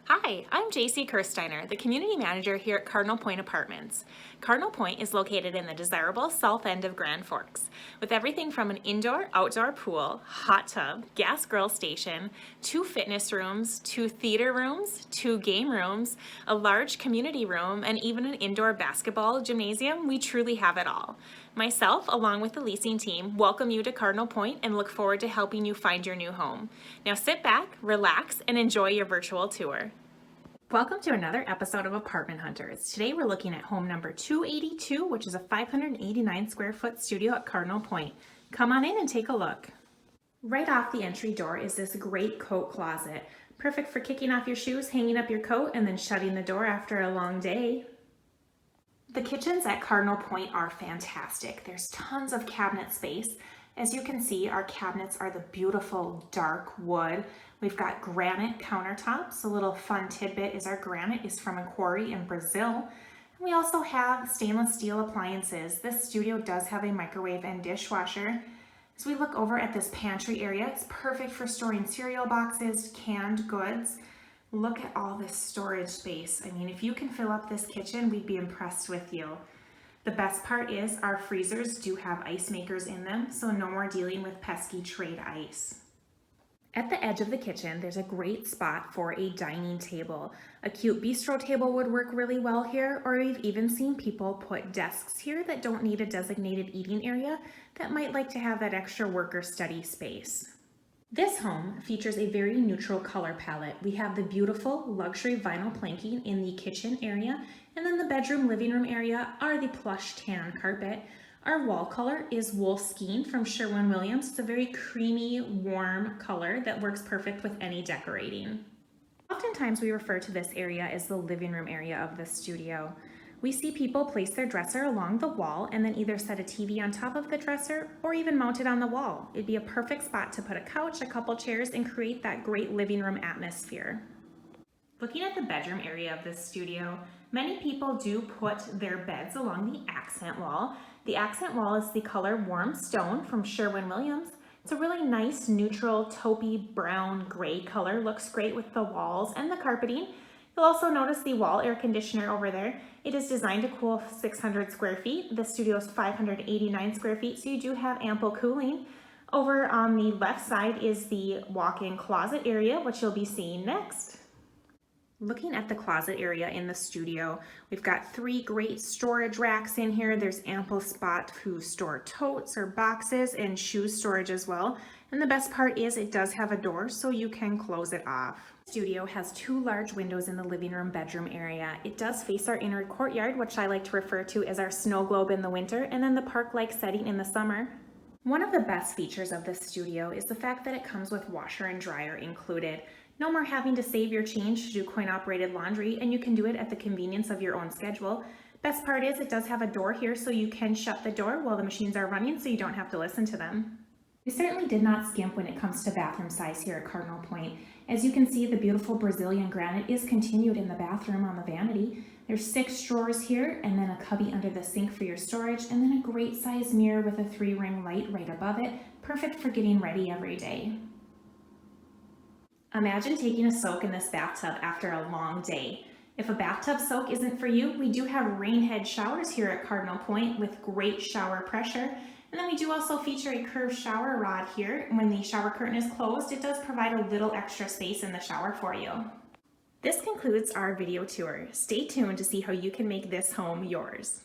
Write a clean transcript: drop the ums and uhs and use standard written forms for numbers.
Hi, I'm JC Kirsteiner, the Community Manager here at Cardinal Point Apartments. Cardinal Point is located in the desirable south end of Grand Forks, with everything from an indoor-outdoor pool, hot tub, gas grill station, 2 fitness rooms, 2 theater rooms, 2 game rooms, a large community room, and even an indoor basketball gymnasium. We truly have it all. Myself, along with the leasing team, welcome you to Cardinal Point and look forward to helping you find your new home. Now sit back, relax, and enjoy your virtual tour. Welcome to another episode of Apartment Hunters. Today we're looking at home number 282, which is a 589 square foot studio at Cardinal Point. Come on in and take a look. Right off the entry door is this great coat closet, perfect for kicking off your shoes, hanging up your coat, and then shutting the door after a long day. The kitchens at Cardinal Point are fantastic. There's tons of cabinet space. As you can see, our cabinets are the beautiful dark wood. We've got granite countertops. A little fun tidbit is our granite is from a quarry in Brazil. And we also have stainless steel appliances. This studio does have a microwave and dishwasher. As we look over at this pantry area, it's perfect for storing cereal boxes, canned goods. Look at all this storage space. I mean, if you can fill up this kitchen, we'd be impressed with you. The best part is our freezers do have ice makers in them, so no more dealing with pesky trade ice. At the edge of the kitchen, there's a great spot for a dining table. A cute bistro table would work really well here, or we've even seen people put desks here that don't need a designated eating area that might like to have that extra work or study space. This home features a very neutral color palette. We have the beautiful luxury vinyl planking in the kitchen area, and then the bedroom living room area are the plush tan carpet. Our wall color is Wolfskin from Sherwin-Williams. It's a very creamy, warm color that works perfect with any decorating. Oftentimes we refer to this area as the living room area of the studio. We see people place their dresser along the wall and then either set a TV on top of the dresser or even mount it on the wall. It'd be a perfect spot to put a couch, a couple chairs, and create that great living room atmosphere. Looking at the bedroom area of this studio, many people do put their beds along the accent wall. The accent wall is the color Warm Stone from Sherwin-Williams. It's a really nice neutral taupey brown gray color. Looks great with the walls and the carpeting. You'll also notice the wall air conditioner over there. It is designed to cool 600 square feet. The studio is 589 square feet, so you do have ample cooling. Over on the left side is the walk-in closet area, which you'll be seeing next. Looking at the closet area in the studio, we've got 3 great storage racks in here. There's ample spot to store totes or boxes and shoe storage as well. And the best part is it does have a door so you can close it off. The studio has 2 large windows in the living room bedroom area. It does face our inner courtyard, which I like to refer to as our snow globe in the winter, and then the park-like setting in the summer. One of the best features of this studio is the fact that it comes with washer and dryer included. No more having to save your change to do coin-operated laundry, and you can do it at the convenience of your own schedule. Best part is it does have a door here so you can shut the door while the machines are running so you don't have to listen to them. We certainly did not skimp when it comes to bathroom size here at Cardinal Point. As you can see, the beautiful Brazilian granite is continued in the bathroom on the vanity. There's 6 drawers here and then a cubby under the sink for your storage, and then a great size mirror with a 3-ring light right above it, perfect for getting ready every day. Imagine taking a soak in this bathtub after a long day. If a bathtub soak isn't for you, we do have rain head showers here at Cardinal Point with great shower pressure. And then we do also feature a curved shower rod here. When the shower curtain is closed, it does provide a little extra space in the shower for you. This concludes our video tour. Stay tuned to see how you can make this home yours.